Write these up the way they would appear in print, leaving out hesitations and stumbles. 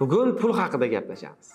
Bugun pul haqida gaplashamiz.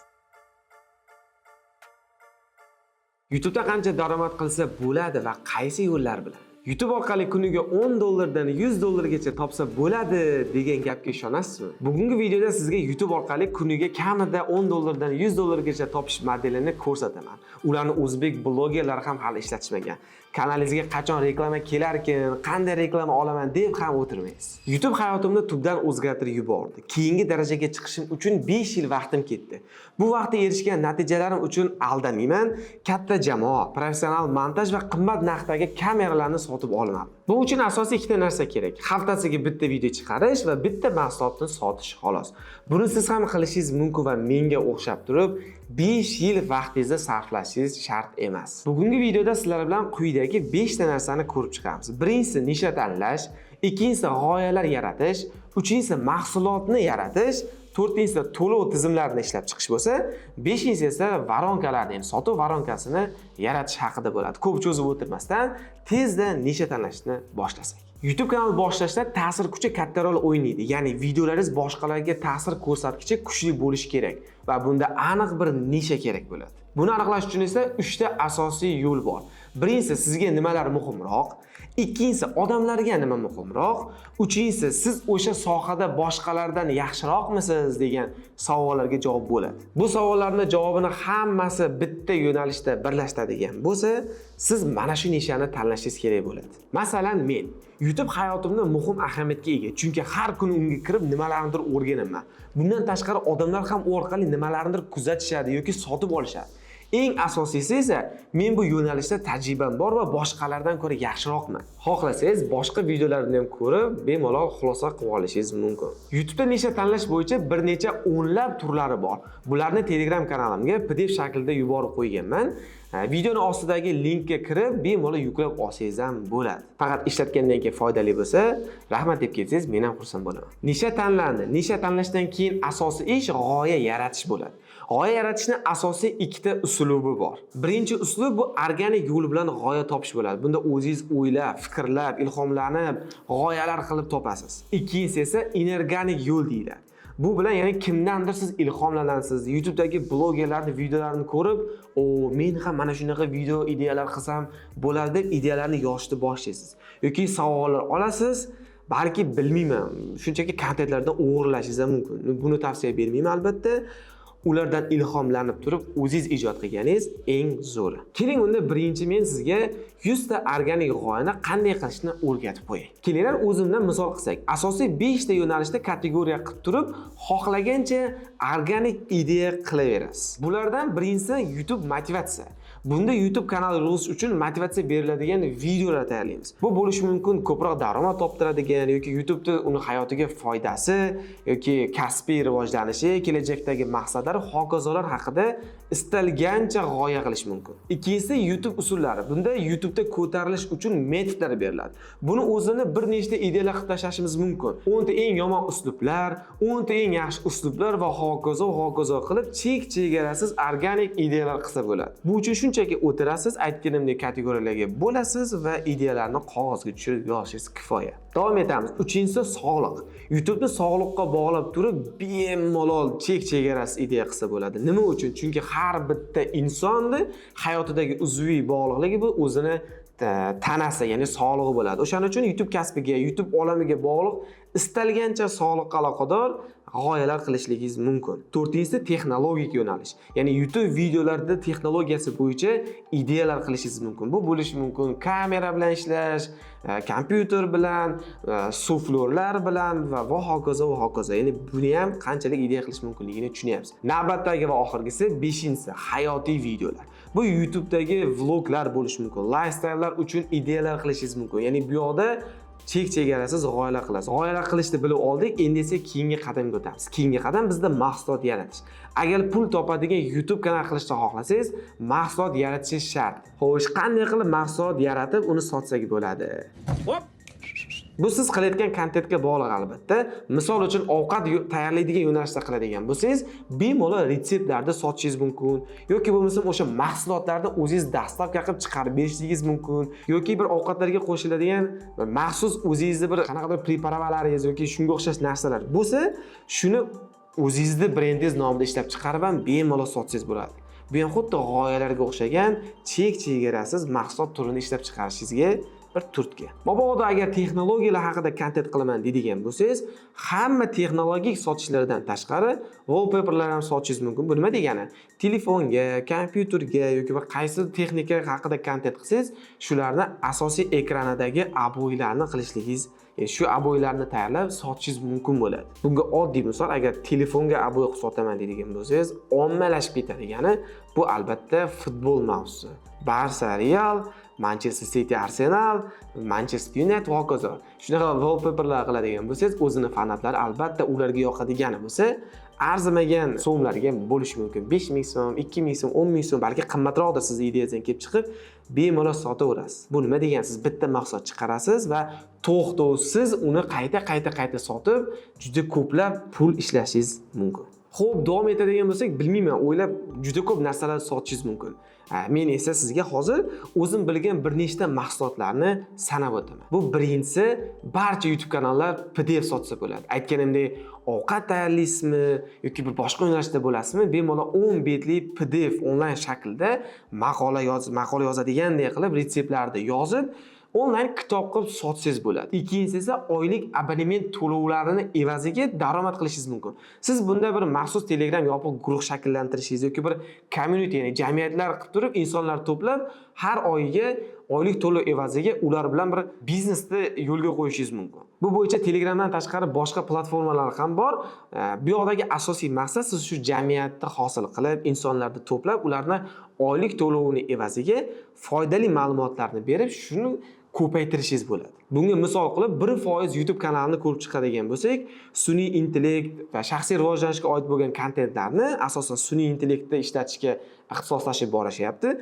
YouTube'da qancha daromad qilsa bo'ladi va qaysi yo'llar bilan? YouTube orqali kuniga $10 dan $100 gacha topsa bo'ladi degan gapga ishonasizmi? Bugungi videoda sizga YouTube orqali kuniga kamida $10 dan $100 gacha topish modelini ko'rsataman. Ularni o'zbek blogerlari ham hali ishlatishmagan. Kanalingizga qachon reklama kelarkin, qanday reklama olaman deb ham o'tirmaysiz. YouTube hayotimni tubdan o'zgartirib yubordi. Keyingi darajaga chiqishim uchun 5 yil vaqtim ketdi. Bu vaqtda erishgan natijalarim uchun aldamayman. Katta jamoa, professional montaj va qimmat narxdagi kameralarni sotib olmadim. Bu uchun asosiy ikkita narsa kerak. Haftasiga bitta video chiqarish va bitta mahsulotni sotish xolos. Buni siz ham qilishingiz mumkin va menga o'xshab turib 5 yil vaqtingizni sarflashingiz shart emas. Bugungi videoda sizlar bilan quyidagi 5 ta narsani ko'rib chiqamiz. Birinchisi nisha tanlash, ikkinchisi g'oyalar yaratish, uchinchisi mahsulotni yaratish, to'rtinchisi to'lov tizimlarini ishlab chiqish bo'lsa, beshinchisi esa varonkalarni, ya'ni sotuv varonkasini yaratish haqida bo'ladi. Ko'p cho'zib o'tirmasdan tezda nisha tanlashni boshlasak. YouTube kanal boshlashda ta'sir kuchi katta rol o'ynaydi. Ya'ni videolaringiz boshqalarga ta'sir ko'rsatkichi kuchli bo'lishi kerak va bunda aniq bir nisha kerak bo'ladi. Buni aniqlash uchun esa 3 ta asosiy yo'l bor. Birinchisi sizga nimalar muhimroq, ikkinchisi odamlarga nima muhimroq, uchinchisi siz o'sha sohada boshqalardan yaxshiroqmisiz degan savollarga javob bo'ladi. Bu savollarning javobini hammasi bitta yo'nalishda birlashtiradigan bo'lsa, siz mana shu nishani tanlashingiz kerak bo'ladi. Masalan, men YouTube hayotimda muhim ahamiyatga ega, chunki har kuni unga kirib nimalarnidir o'rganaman. Bundan tashqari odamlar ham u orqali nimalarnidir kuzatishadi yoki sotib olishadi. Eng asosiysi esa men bu yo'nalishda tajribam bor va boshqalardan ko'ra yaxshiroqman. Xohlasangiz boshqa videolarni ham ko'rib, bemalol xulosa qilib olishingiz mumkin. YouTube'da nisha tanlash bo'yicha bir necha o'nlab turlari bor. Bularni Telegram kanalimga PDF shaklida yuborib qo'yganman. Videoning ostidagi linkga kirib, bemalol yuklab olsangiz ham bo'ladi. Faqat ishlatgandan keyin foydali bo'lsa, rahmat deb kelsangiz, men ham xursand bo'laman. Nisha tanlandi. Nisha tanlashdan keyin asosiy ish g'oya yaratish bo'ladi. G'oya yaratishning asosiy ikkita uslubi bor. Birinchi uslub bu organik yo'l bilan g'oya topish bo'ladi. Bunda o'zingiz o'ylab, fikrlab, ilhomlanib, g'oyalar qilib topasiz. Ikkinchisi esa inorganik yo'l deyiladi. Bu bilan ya'ni kimdandir siz ilhomlanasiz. YouTube'dagi blogerlarning videolarini ko'rib, men ham mana shunaqa video ideyalar qilsam bo'ladi deb ideyalarni yozishni boshlaysiz. Yoki savollar olasiz, balki bilmayman, shunchaki kontentlardan o'g'irlashingiz ham mumkin. Buni tavsiya bermayman albatta. Ulardan ilhomlanib turib o'zingiz ijod qilganingiz eng zo'ri. Keling unda birinchi men sizga 100 ta organik g'oyani qanday qilishni o'rgatib qo'yay. Kelinglar o'zimdan misol qilsak. Asosiy 5 ta yo'nalishda kategoriya qilib turib, xohlagancha organik ideya qilaverasiz. Bulardan birinchisi YouTube motivatsiya. Bunda YouTube kanal rivoj uchun motivatsiya beriladigan videolar tayyorlaymiz. Bu bo'lishi mumkin ko'proq daromad toptiradigan yoki YouTube'da uni hayotiga foydasi yoki kasbiy rivojlanishi, kelajakdagi maqsadlari, hokazolar haqida istalgancha g'oya qilish mumkin. Ikkinchisi YouTube usullari. Bunda YouTube'da ko'tarilish uchun metodlar beriladi. Buni o'zini bir nechta ideyalar qilib tashlashimiz mumkin. 10 ta eng yomon uslublar, 10 ta eng yaxshi uslublar va hokazo qilib chek-chegarasiz organik ideyalar qilsa bo'ladi. Bu uchun shunchaki o'tirasiz, aytganimdek kategoriyalarga bo'lasiz va ideyalarni qog'ozga tushirib yozishingiz kifoya. Davom etamiz. Uchinchisi sog'liq. YouTube'ni sog'liqqa bog'lab turib, bemalol chek-chegarasiz ideya qilsa bo'ladi. Nima uchun? Chunki har bitta insonni hayotidagi uzviy bog'liqligi bu o'zini tanasi, ya'ni sog'lig'i bo'ladi. O'shaning uchun YouTube kasbiga, YouTube olamiga bog'liq istalgancha sog'liqqa aloqador g'oyalar qilishligingiz mumkin. To'rtinchisi texnologik yo'nalish. Ya'ni YouTube videolarida texnologiyasi bo'yicha ideyalar qilishingiz mumkin. Bu bo'lishi mumkin kamera bilan ishlash, kompyuter bilan, suflorlar bilan va hokazo. Ya'ni buni ham qanchalik ideya qilish mumkinligini tushunyapsiz. Navbatdagi va oxirgisi 5-si hayotiy videolar. Bu YouTube'dagi vloglar bo'lishi mumkin. Lifestyle'lar uchun ideyalar qilishingiz mumkin. Ya'ni bu yoqda chek-chegarasiz g'oyalar qilasiz. G'oyalar qilishni bilib oldik, endi esa keyingi qadamga o'tamiz. Keyingi qadam bizda mahsulot yaratish. Agar pul topadigan YouTube kanal qilishni xohlasangiz, mahsulot yaratishingiz shart. Xo'sh, qanday qilib mahsulot yaratib uni sotsak bo'ladi? Bu siz qilayotgan kontentga bog'liq albatta. Misol uchun ovqat tayyorlaydigan yo'nalishda qiladigan bo'lsangiz, bemalol retseptlarni sotishingiz mumkin yoki bo'lmasa o'sha mahsulotlarni o'zingiz dastlabki qilib chiqarib berishingiz mumkin yoki bir ovqatlarga qo'shiladigan maxsus o'zingizni bir qanaqadir preparatlaringiz yoki shunga o'xshash narsalar bo'lsa, shuni o'zingizni brendingiz nomida ishlab chiqarib ham bemalol sotsangiz bo'ladi. Bu ham xuddi g'oyalarga o'xshagan chek-chegarasiz mahsulot turini ishlab chiqarishingizga bir turtki. Mabodo agar texnologiyalar haqida kontent qilaman deydigan bo'lsangiz, hamma texnologik sotishlardan tashqari wallpaperlar ham sotishingiz mumkin. Bu nima degani? Telefonga, kompyuterga yoki bir qaysi texnika haqida kontent qilsangiz, shularni asosiy ekranidagi ob'oylarni qilishligingiz, shu ob'oylarni tayyorlab sotishingiz mumkin bo'ladi. Bunga oddiy misol, agar telefonga ob'oy qilib sotaman deydigan bo'lsangiz, ommalashib ketadigani bu albatta futbol mavzusi. Barsa Real, Manchester City Arsenal, Manchester United va hokazo. Shunaqa wallpaperlar qiladigan bo'lsangiz, o'zini fanatlari albatta ularga yoqadigani bo'lsa, arzimagan so'mlarga bo'lishi mumkin. 5000 so'm, 2000 so'm, 10000 so'm, balki qimmatroqda siz ideyangizdan kelib chiqib, bemalol sotaverasiz. Bu nima degani? Siz bitta mahsulot chiqarasiz va to'xtovsiz uni qayta sotib, juda ko'plab pul ishlashingiz mumkin. Xo'p, davom etadigan bo'lsak, bilmayman, o'ylab juda ko'p narsalar sotishingiz mumkin. Men esa sizga hozir o'zim bilgan bir nechta mahsulotlarni sanab o'taman. Bu birinchisi, barcha YouTube kanallar PDF sotsa bo'ladi. Aytganimdek, ovqat tayyorlaysizmi yoki bir boshqa yo'nalishda bo'lasizmi, bemalol 10 betli PDF onlayn shaklda maqola yozadigandek qilib retseptlarni yozib onlayn kitob qilib sotsangiz bo'ladi. Ikkinchisi esa oylik abonement to'lovlarini evaziga daromad qilishingiz mumkin. Siz bunda bir maxsus Telegram yopiq guruh shakllantirishingiz yoki bir community, ya'ni jamiyatlar qilib turib, insonlar to'plab har oyiga oylik to'lov evaziga ular bilan bir biznesni yo'lga qo'yishingiz mumkin. Bu bo'yicha Telegramdan tashqari boshqa platformalar ham bor. Bu yoqdagi asosiy maqsad siz shu jamiyatni hosil qilib, insonlarni to'plab, ularni oylik to'lovini evaziga foydali ma'lumotlarni berib, shuni ko'paytirishingiz bo'ladi. Bunga misol qilib 1% YouTube kanalini ko'rib chiqadigan bo'lsak, sun'iy intellekt va shaxsiy rivojlanishga oid bo'lgan kontentlarni asosan sun'iy intellektda ishlatishga ixtisoslashib borishyapti.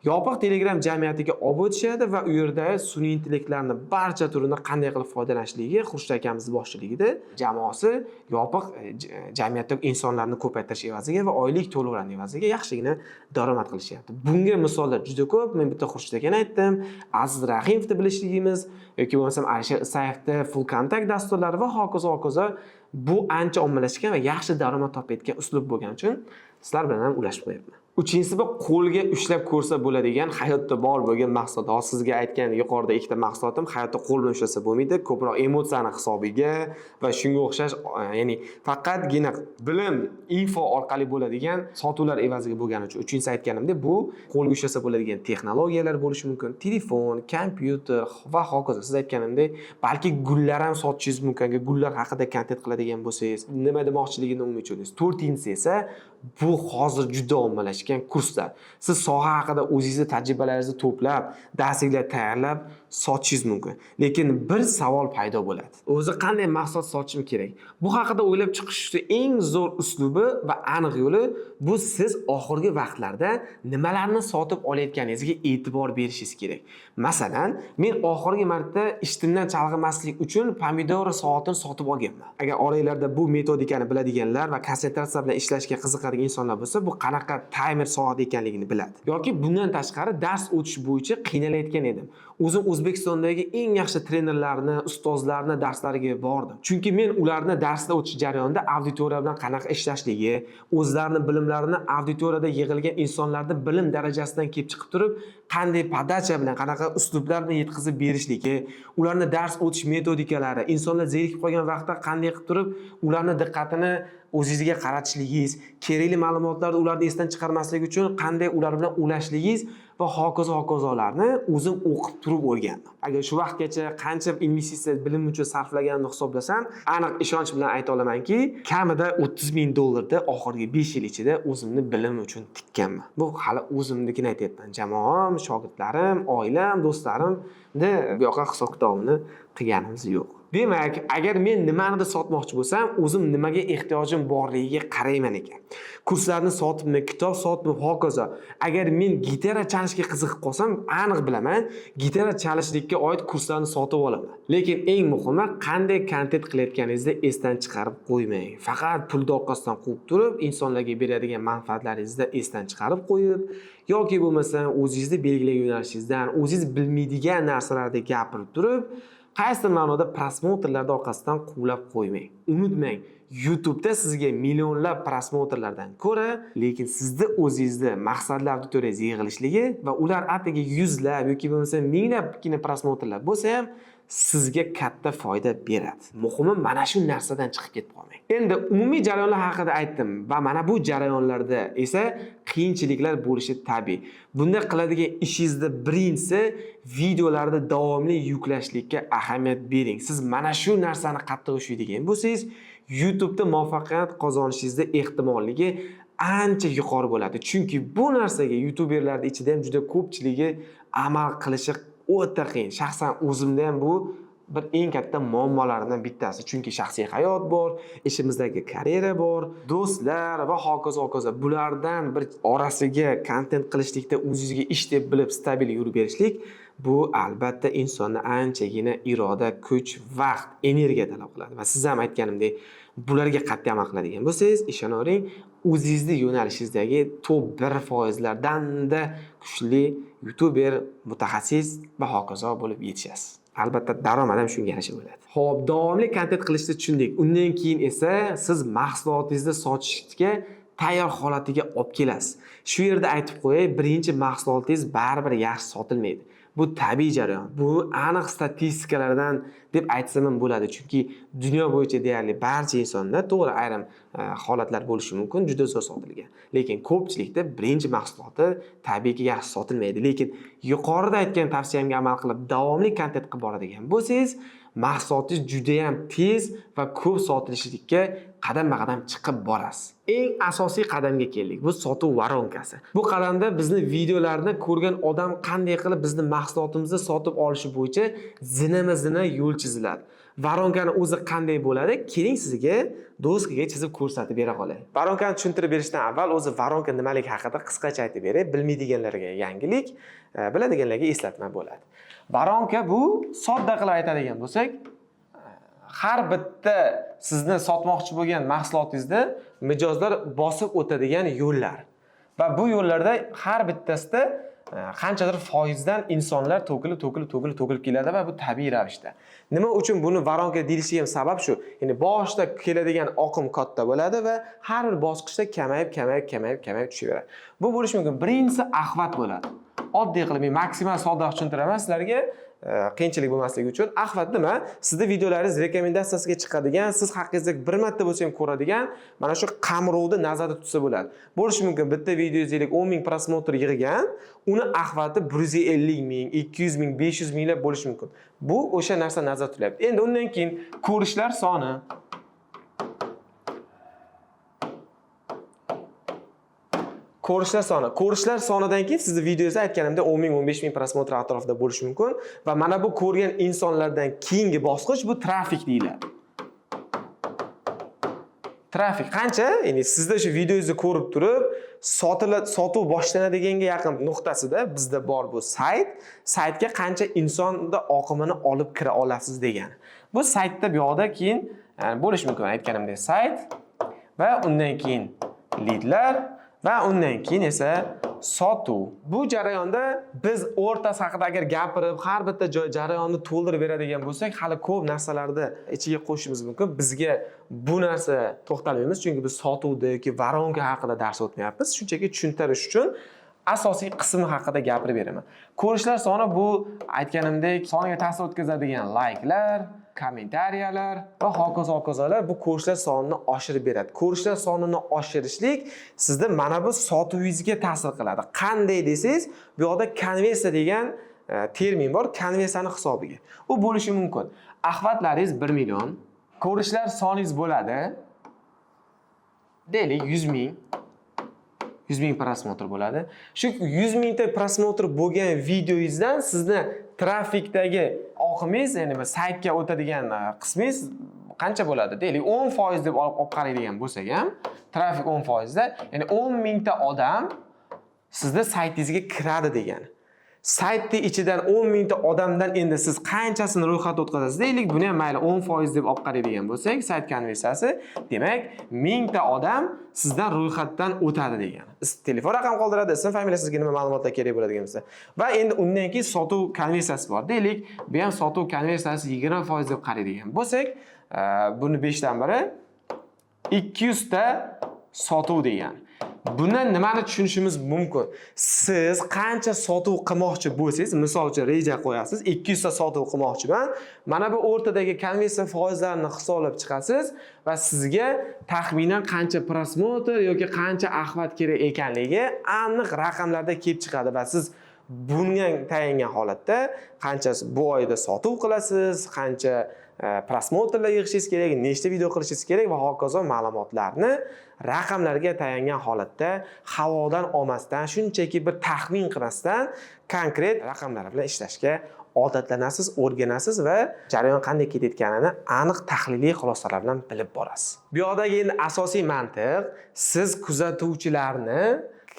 Yopiq Telegram jamiyatiga olib o'tishadi va u yerda sun'iy intellektlarni barcha turini qanday qilib foydalanishligiga Xurshid akamiz boshchiligida jamoasi yopiq jamiyatdagi insonlarni ko'paytirish evaziga va oylik to'lovlarning evaziga yaxshigina daromad qilishyapti. Bunga misollar juda ko'p. Men bitta Xurshid akani aytdim, Aziz Rahimovni bilishligimiz yoki bo'lmasam Alisher Isayevni full kontakt dasturlari va hokazo. Bu ancha ommalashgan va yaxshi daromad topayotgan uslub bo'lgani uchun sizlar bilan ham ulashib qo'yapman. Uchinchisi, bu qo'lga ushlab ko'rsa bo'ladigan, hayotda bor bo'lgan mahsulot. Hozir sizga aytgan yuqorida ikkita mahsulotim hayotda qo'l bilan ushlasa bo'lmaydi, ko'proq emotsiyani hisobiga va shunga o'xshash, ya'ni faqatgina bilim, info orqali bo'ladigan sotuvlar evaziga bo'lgani uchun. Uchinchisi aytganimdek, bu qo'lga ushlasa bo'ladigan texnologiyalar bo'lishi mumkin. Telefon, kompyuter va hokazo. Siz aytganimdek, balki gullar ham sotishingiz mumkin. Gullar haqida kontent qiladigan bo'lsangiz, nima demoqchiligini umumiy tushunasiz. To'rtinchisi esa bu hozir juda ommalashgan kurslar. Siz soha haqida o'zingizni tajribalaringizni to'plab, darsliklar tayyorlab sotishingiz mumkin. Lekin bir savol paydo bo'ladi. O'zi qanday mahsulot sotishim kerak? Bu haqida o'ylab chiqishning eng zo'r uslubi va aniq yo'li bu siz oxirgi vaqtlarda nimalarni sotib olayotganingizga e'tibor berishingiz kerak. Masalan, men oxirgi marta ishtimdan chalg'imaslik uchun pomidor soatini sotib olganman. Agar oranglarda bu metodikani biladiganlar va konsentratsiya bilan ishlashga qiziqadigan insonlar bo'lsa, bu qanaqa timer soat ekanligini biladi. Yoki bundan tashqari dars o'tish bo'yicha qiynalayotgan edim. O'zim O'zbekistondagi eng yaxshi trenerlarni, ustozlarni darslariga bordim. Chunki men ularni darsda o'tish jarayonida auditoriya bilan qanaqa ishlashligi, o'zlarining bilimlarini auditoriyada yig'ilgan insonlarning bilim darajasidan kelib chiqib turib, qanday podacha bilan, qanaqa uslublar bilan yetkazib berishligi, ularni dars o'tish metodikalari, insonlar zerikib qolgan vaqtda qanday qilib turib, ularning diqqatini o'zingizga qaratishligingiz, kerakli ma'lumotlarni ularni esdan chiqarmaslik uchun qanday ular bilan ulashligingiz va hokazolarni o'zim o'qib turib o'rgandim. Agar shu vaqtgacha qancha investitsiya bilim uchun sarflaganimni hisoblasam, aniq ishonch bilan ayta olamanki, kamida $30,000 oxirgi 5 yil ichida o'zimni bilim uchun tikkanman. Bu hali o'zimnikini aytyapman. Jamoam, shogirdlarim, oilam, do'stlarimda bu yoqqa hisob-kitobini qilganimiz yo'q. Demak, agar men nimanidir sotmoqchi bo'lsam, o'zim nimaga ehtiyojim borligiga qarayman ekan. Kurslarni sotibmi, kitob sotibmi, hokazo. Agar men gitara chalishga qiziqib qolsam, aniq bilaman, gitara chalishlikka oid kurslarni sotib olaman. Lekin eng muhimi, qanday kontent qilayotganingizni esdan chiqarib qo'ymang. Faqat pulni orqasidan quvib turib, insonlarga beradigan manfaatlaringizni esdan chiqarib qo'yib, yoki bo'lmasa o'zingizni belgilagan yo'nalishingizdan, o'zingiz bilmaydigan narsalarni gapirib turib, qaysidir ma'noda prosmotrlarda orqasidan quvlab qo'ymang. Unutmang, YouTube'da sizga millionlab prosmotrlardan ko'ra, lekin sizni o'zingizda maqsadli auditoriyangiz yig'ilishligi va ular atigi yuzlab yoki bo'lmasa minglabgina prosmotrlar bo'lsa ham sizga katta foyda beradi. Muhimi mana shu narsadan chiqib ketib qolmang. Endi umumiy jarayonlar haqida aytdim va mana bu jarayonlarda esa qiyinchiliklar bo'lishi tabiiy. Bunda qiladigan ishingizda birinchisi videolarni davomli yuklashlikka ahamiyat bering. Siz mana shu narsani qattiq ushlaydigan bo'lsangiz, YouTube'da muvaffaqiyat qozonishingizda ehtimolligi ancha yuqori bo'ladi. Chunki bu narsaga YouTuberlarning ichida ham juda ko'pchiligi amal qilishi o'ta qiyin. Shaxsan o'zimda ham bu bir eng katta muammolardan bittasi. Chunki shaxsiy hayot bor, ishimizdagi karyera bor, do'stlar va hokazo hokazo. Bulardan bir orasiga kontent qilishlikda o'zingizga ish deb bilib stabil yurib berishlik bu albatta insonni anchagina iroda, kuch, vaqt, energiya talab qiladi. Va siz ham aytganimdek, bularga qat'iy amal qiladigan bo'lsangiz, ishonavering, o'zingizning yo'nalishingizdagi top 1%lardan-da kuchli YouTuber, mutaxassis va hokazo bo'lib yetishasiz. Albatta daromad ham shunga yarasha bo'ladi. Xo'p, davomli kontent qilishni tushundik. Undan keyin esa siz mahsulotingizni sotishga tayyor holatiga olib kelasiz. Shu yerda aytib qo'yay, birinchi mahsulotingiz baribir yaxshi sotilmaydi. Bu tabiiy jarayon. Bu aniq statistikalardan deb aytsam ham bo'ladi. Chunki dunyo bo'yicha deyarli barcha insonlar, to'g'ri ayrim holatlar bo'lishi mumkin, juda zo'r sotilgan. Lekin ko'pchilikda birinchi mahsuloti tabiiyki yaxshi sotilmaydi. Lekin yuqorida aytgan tavsiyamga amal qilib davomli kontent qilib boradigan bo'lsangiz, mahsulotingiz juda ham tez va ko'p sotilishlikka qadam-qadam chiqib borasiz. Eng asosiy qadamga keldik. Bu sotuv voronkasi. Bu qadamda bizni videolarni ko'rgan odam qanday qilib bizni mahsulotimizni sotib olishi bo'yicha zinama-zina yo'l chiziladi. Voronkani o'zi qanday bo'ladi? Keling sizga doskaga chizib ko'rsatib bera qolay. Voronkani tushuntirib berishdan avval o'zi voronka nimaligi haqida qisqacha aytib beray. Bilmaydiganlarga yangilik, biladiganlarga eslatma bo'ladi. Voronka bu sodda qilib aytadigan bo'lsak, har bitta sizni sotmoqchi bo'lgan mahsulotingizni mijozlar bosib o'tadigan yo'llar. Va bu yo'llarda har bittasida qanchadir foizdan insonlar to'kilib keladi va bu tabiiy ravishda. Nima uchun buni voronka deyilishiga ham sabab shu. Ya'ni boshda keladigan oqim katta bo'ladi va har bir bosqichda kamayib tushaveradi. Bu bo'lishi mumkin. Birinchisi axvat bo'ladi. Oddiy qilib men maksimal sodda tushuntiraman sizlarga. Qiyinchilik bo'lmasligi uchun. Axvat nima? Sizning videolaringiz rekomendatsiyasiga chiqadigan, siz haqqingizda bir marta bo'lsa ham ko'radigan mana shu qamrovni nazarda tutsa bo'ladi. Bo'lishi mumkin bitta videongizlik 10 ming prosmotr yig'gan, uni axvati 150 ming, 200 ming, 500 minglab bo'lishi mumkin. Bu o'sha narsa nazarda tutilyapti. Endi undan keyin ko'rishlar soni Ko'rishlar sonidan keyin sizni videoda aytganimda 10 ming, 15 ming prosmotr atrofida bo'lishi mumkin va mana bu ko'rgan insonlardan keyingi bosqich bu trafik deyiladi. Trafik qancha? Ya'ni sizda shu videoingizni ko'rib turib, sotuv boshlanadiganga yaqin nuqtasida bizda bor bu saytga qancha insonda oqimini olib kira olasiz degani. Bu saytda bu yoqda keyin bo'lishi mumkin aytganimdek sayt va undan keyin leadlar va undan keyin esa sotuv. Bu jarayonda biz o'rtasi haqida agar gapirib, har bitta jarayonni to'ldirib beradigan bo'lsak, hali ko'p narsalarni ichiga qo'shishimiz mumkin. Bizga bu narsa to'xtalmaymiz, chunki biz sotuvda yoki voronka haqida dars o'tmayapmiz. Shunchaki tushuntirish uchun asosiy qismi haqida gapirib beraman. Ko'rishlar soni bu aytganimdek soniga ta'sir o'tkazadigan like'lar, kommentariyalar va hokazolar bu ko'rishlar sonini oshirib beradi. Ko'rishlar sonini oshirishlik sizda mana bu sotuvingizga ta'sir qiladi. Qanday desangiz, bu yoqda konversiya degan termin bor, konversiyani hisobiga. U bo'lishi mumkin. Axvatlaringiz 1 million, ko'rishlar soningiz bo'ladi. Deylik 100 ming prosmotr bo'ladi. Shu 100 mingta prosmotr bo'lgan videoingizdan sizni trafikdagi oqimingiz, ya'ni saytga o'tadigan qismingiz qancha bo'ladi? Deylik 10% deb olib qaraydigan bo'lsak ham, trafik 10% da, ya'ni 10 mingta odam sizning saytingizga kiradi degani. Saytni ichidan 10 mingta odamdan endi siz qanchasini ro'yxatdan o'tkazasiz deylik, buni ham mayli 10% deb olib qaraydigan bo'lsak, sayt konversiyasi, demak, 1000 ta odam sizdan ro'yxatdan o'tadi degani. Telefon raqam qoldiradi, ism, familiya, sizga nima ma'lumotlar kerak bo'ladigan bo'lsa. Va endi undan keyin sotuv konversiyasi bor. Deylik, bu ham sotuv konversiyasi 20% deb qaraydigan bo'lsak, buni 5 dan biri 200 ta sotuv degani. Bundan nimani tushunishimiz mumkin? Siz qancha sotuv qilmoqchi bo'lsangiz, misol uchun reja qo'yasiz, 200 ta sotuv qilmoqchiman. Mana bu o'rtadagi konversiya foizlarini hisoblab chiqasiz va sizga taxminan qancha prosmotr yoki qancha axlat kerak ekanligi aniq raqamlarda kelib chiqadi va siz bunga tayangan holatda qancha bu oyda sotuv qilasiz, qancha prosmotrlar yig'ishingiz kerak, nechta video qilishingiz kerak va hokazo ma'lumotlarni raqamlarga tayangan holatda havodan olmasdan, shunchaki bir taxmin qilmasdan konkret raqamlar bilan ishlashga odatlanasiz, o'rganasiz va jarayon qanday ketayotganini aniq tahliliy xulosalar bilan bilib borasiz. Bu yoqdagi endi asosiy mantiq, siz kuzatuvchilarni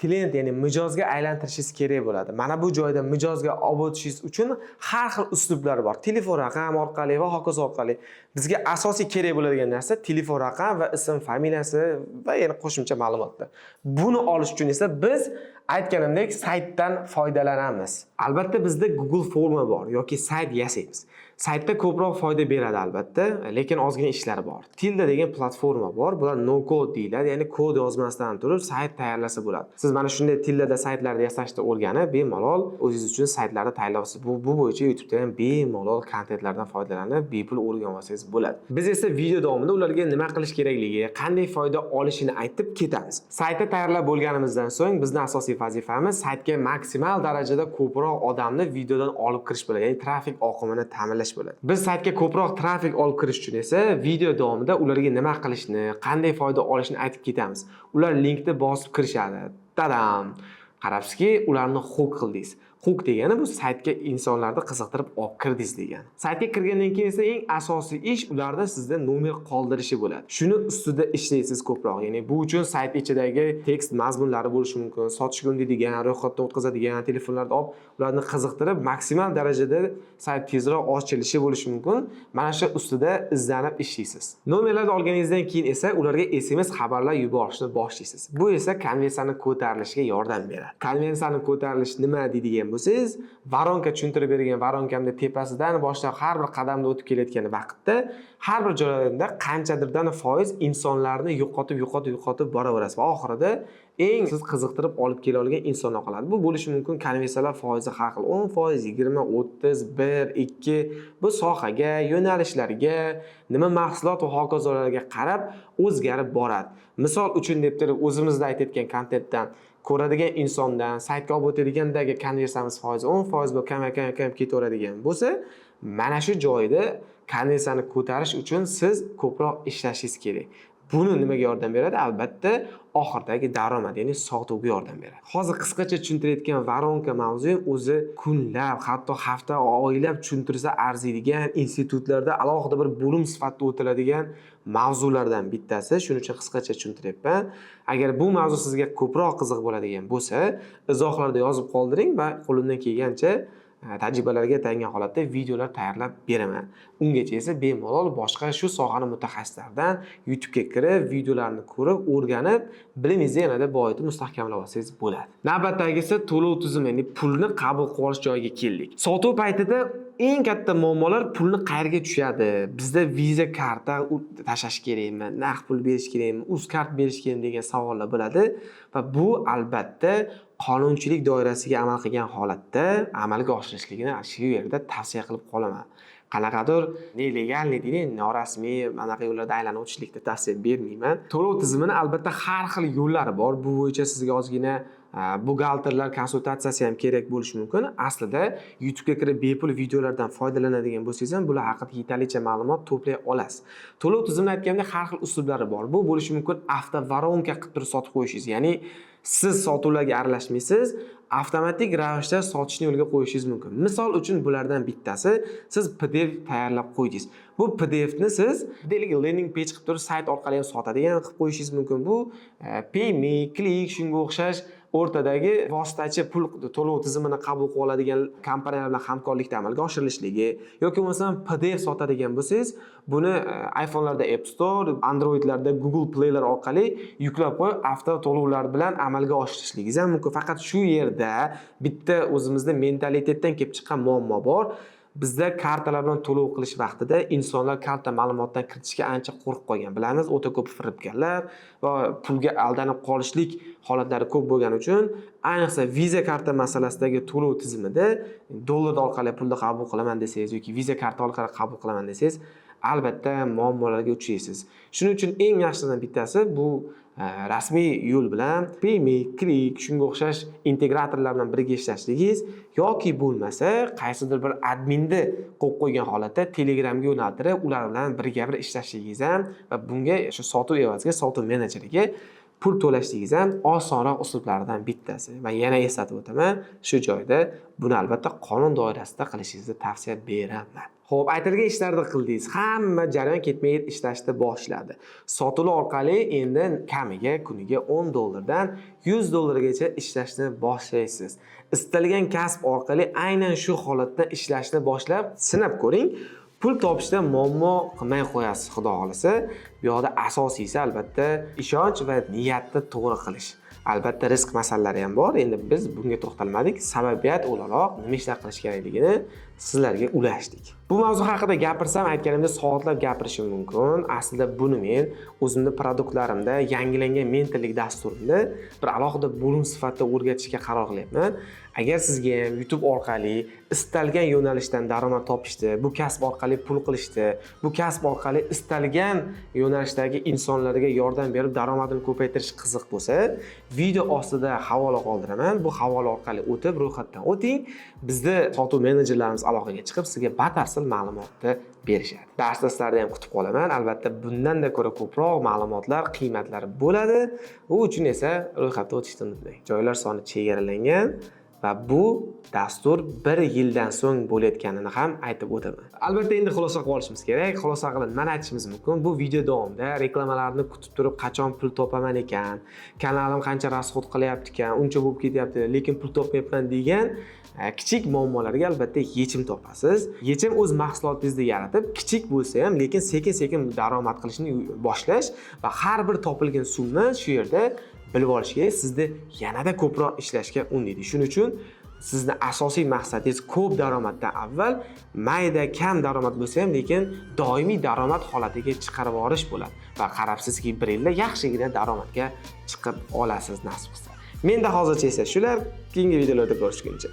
klient, ya'ni mijozga aylantirishingiz kerak bo'ladi. Mana bu joyda mijozga olib o'tishingiz uchun har xil uslublar bor. Telefon raqam orqali va hokazo orqali. Bizga asosiy kerak bo'ladigan narsa telefon raqam va ism, familiyasi va yana qo'shimcha ma'lumotlar. Buni olish uchun esa biz aytganimdek saytdan foydalanamiz. Albatta bizda Google forma bor yoki sayt yasaymiz. Saytda ko'proq foyda beradi albatta, lekin ozgina ishlari bor. Tilda degan platforma bor. Bular no code deyiladi, ya'ni kod yozmasdan turib sayt tayyorlasa bo'ladi. Siz mana shunday tildada saytlarni yasashni o'rganib, bemalol o'zingiz uchun saytlarni tayyorlaysiz. Bu bo'yicha YouTube'da ham bemalol kontentlardan foydalanib, bepul o'rganib olsangiz bo'ladi. Biz esa video davomida ularga nima qilish kerakligi, qanday foyda olishini aytib ketamiz. Saytni tayyorlab bo'lganimizdan so'ng bizning asosiy vazifamiz saytga maksimal darajada ko'proq odamni videodan olib kirish bo'ladi, ya'ni trafik oqimini ta'minlash bo'ladi. Biz saytga ko'proq trafik olib kirish uchun esa video davomida ularga nima qilishni, qanday foyda olishni aytib ketamiz. Ular linkni bosib kirishadi. Tadam! Qarabsizki, ularni hook qildingiz. Hook degani bu saytga insonlarni qiziqtirib olib kirdingiz degani. Saytga kirgandan keyin esa eng asosiy ish ularda sizda nomer qoldirishi bo'ladi. Shuni ustida ishlaysiz ko'proq. Ya'ni bu uchun sayt ichidagi tekst mazmunlari bo'lishi mumkin, sotish undaydigan, ro'yxatdan o'tkazadigan telefonlarni olib, ularni qiziqtirib maksimal darajada sayt tezroq ochilishi bo'lishi mumkin. Mana shu ustida izlanib ishlaysiz. Nomerlarni olganingizdan keyin esa ularga SMS xabarlar yuborishni boshlaysiz. Bu esa konversiyani ko'tarilishiga yordam beradi. Konversiyani ko'tarilish nima deydigan bo'lsangiz, varonka tushuntirib bergan varonkamda tepasidan boshlab har bir qadamda o'tib kelayotgan vaqtda har bir joylarda qanchadirdan foiz insonlarni yo'qotib boraverasiz va oxirida eng siz qiziqtirib olib kela olgan insonlar qoladi. Bu bo'lishi mumkin konversiyalar foizi har xil 10%, 20, 30, 1, 2 bu sohaga, yo'nalishlarga, nima mahsulot va hokazolarga qarab o'zgarib boradi. Misol uchun deb turib o'zimizda aytayotgan kontentdan ko'radigan insondan saytga olib o'tadigandagi konversiyamiz foizi 10% bo'lib kamayib ketaveradigan bo'lsa, mana shu joyda konversiyani ko'tarish uchun siz ko'proq ishlashingiz kerak. Buni nimaga yordam beradi? Albatta, oxirdagi daromad, ya'ni sotuvga yordam beradi. Hozir qisqacha tushuntirayotgan varonka mavzu o'zi kunlab, hatto hafta, oylab tushuntirsa arziydigan, institutlarda alohida bir bo'lim sifatida o'tiladigan mavzulardan bittasi. Shuning uchun qisqacha tushuntiryapman. Agar bu mavzu sizga ko'proq qiziq bo'ladigan bo'lsa, izohlarda yozib qoldiring va qo'limdan kelgancha tajribalarga tayangan holatda videolar tayyorlab beraman. Ungacha esa bemalol boshqa shu sohani mutaxassislaridan YouTube'ga kirib, videolarni ko'rib, o'rganib, bilimingizni yanada boyitib mustahkamlab olsangiz bo'ladi. Navbatdagisi to'lov tizimi, ya'ni pulni qabul qilib olish joyiga keldik. Sotuv paytida eng katta muammolar pulni qayerga tushadi? Bizda Visa karta tashlash kerakmi, naqd pul berish kerakmi, UzCard berish kerakmi degan savollar bo'ladi va bu albatta qonunchilik doirasiga amal qilgan holatda amalga oshirishligini shu yerda tavsiya qilib qolaman. Qanaqadir nelegal, norasmiy anaqa yo'llarda aylanib o'tishlikni tavsiya bermayman. To'lov tizimini albatta har xil yo'llari bor. Bu bo'yicha sizga ozgina buxgalterlar konsultatsiyasi ham kerak bo'lishi mumkin. Aslida YouTube'ga kirib bepul videolardan foydalanadigan bo'lsangiz ham bular haqida yetarlicha ma'lumot to'play olasiz. To'lov tizimini aytganda har xil uslublari bor. Bu bo'lishi mumkin avtovaronka qilib turib sotib qo'yishingiz, ya'ni siz sotuvlarga aralashmaysiz, avtomatik ravishda sotishni yo'lga qo'yishingiz mumkin. Misol uchun bulardan bittasi, siz PDF tayyorlab qo'ydingiz. Bu PDFni siz deylik landing page qilib turib sayt orqali ham sotadigan qilib qo'yishingiz mumkin. Bu PayMe, Click shunga o'xshash o'rtadagi vositachi pul to'lov tizimini qabul qilib oladigan kompaniyalar bilan hamkorlikda amalga oshirilishligi yoki bo'lmasam PDF sotadigan bo'lsangiz, buni iPhone'larda App Store, Android'larda Google Play'lar orqali yuklab qo'yib, avto to'lovlar bilan amalga oshirishligingiz ham mumkin. Faqat shu yerda bitta o'zimizda mentalitetdan kelib chiqqan muammo bor. Bizda kartalar bilan to'lov qilish vaqtida insonlar karta ma'lumotdan kiritishga ancha qo'rqib qolgan. Bilamiz, o'ta ko'p firibgarlar va pulga aldanib qolishlik holatlari ko'p bo'lgani uchun, ayniqsa Visa karta masalasidagi to'lov tizimida dollar orqali pulni qabul qilaman desangiz yoki Visa karta orqali qabul qilaman desangiz, albatta muammolarga uchraysiz. Shuning uchun eng yaxshisidan bittasi bu rasmiy yo'l bilan Payme, Click, shunga o'xshash integratorlar bilan birga ishlashligingiz yoki bo'lmasa qaysidir bir adminni qo'yib qo'ygan holatda Telegramga yo'naltirib, ular bilan birga-bir ishlashingiz ham va bunga shu sotuv evaziga sotuv menejeriga pul to'lashligingiz ham osonroq usullaridan bittasi. Va yana eslatib o'taman, shu joyda buni albatta qonun doirasida qilishingizni tavsiya beraman. Xo'p, aytilgan ishlarni qildingiz. Hamma jarayon ketmay ishlashni boshladi. Sotuvlar orqali endi kamiga kuniga $10 dan $100 ishlashni boshlaysiz. Istalgan kasb orqali aynan shu holatda ishlashni boshlab, sinab ko'ring. Pul topishda muammo qilmay qo'yasiz, xudo xolasa. Bu yoqda asosiysi albatta ishonch va niyatni to'g'ri qilish. Albatta risk masalalari ham bor. Endi biz bunga to'xtalmadik. Sababiyat o'laroq nima ishlar qilish kerakligini sizlarga ulashdik. Bu mavzu haqida gapirsam, aytganimda soatlab gapirishim mumkin. Aslida buni men o'zimning produktlarimda, yangilangan mentorlik dasturimda bir alohida bo'lim sifatida o'rgatishga qaror qilyapman. Agar sizga ham YouTube orqali istalgan yo'nalishdan daromad topishdi, bu kasb orqali pul qilishdi, bu kasb orqali istalgan yo'nalishdagi insonlarga yordam berib daromadini ko'paytirish qiziq bo'lsa, video ostida havola qoldiraman. Bu havola orqali o'tib, ro'yxatdan o'ting. Bizda sotuv menejerlarimiz aloqaga chiqib, sizga batafsil ma'lumotni berishadi. Darslarda ham kutib qolaman. Albatta, bundan-da ko'ra ko'proq ma'lumotlar, qiymatlar bo'ladi. U uchun esa ro'yxatga o'tishni unutmang. Joylar soni chegaralangan va bu dastur 1 yildan so'ng bo'layotganini ham aytib o'taman. Albatta endi xulosa qilib olishimiz kerak. Xulosa qilib mana aytishimiz mumkin. Bu video davomida reklamalarni kutib turib qachon pul topaman ekan, kanalim qancha rasxod qilyapti ekan, uncha bo'lib ketyapti, lekin pul topmayapman degan kichik muammolarga albatta yechim topasiz. Yechim o'z mahsulotingizni yaratib, kichik bo'lsa ham, lekin sekin-sekin daromad qilishni boshlash va har bir topilgan summa shu yerda bilib olishga sizni yanada ko'proq ishlashga undaydi. Shuning uchun sizni asosiy maqsadingiz ko'p daromaddan avval mayda kam daromad bo'lsa ham, lekin doimiy daromad holatiga chiqarib yuborish bo'ladi. Va qarabsizki, 1 yilda yaxshigina daromadga chiqib olasiz nasib qilsa. Menda hozircha esa shular. Keyingi videolarda ko'rishguncha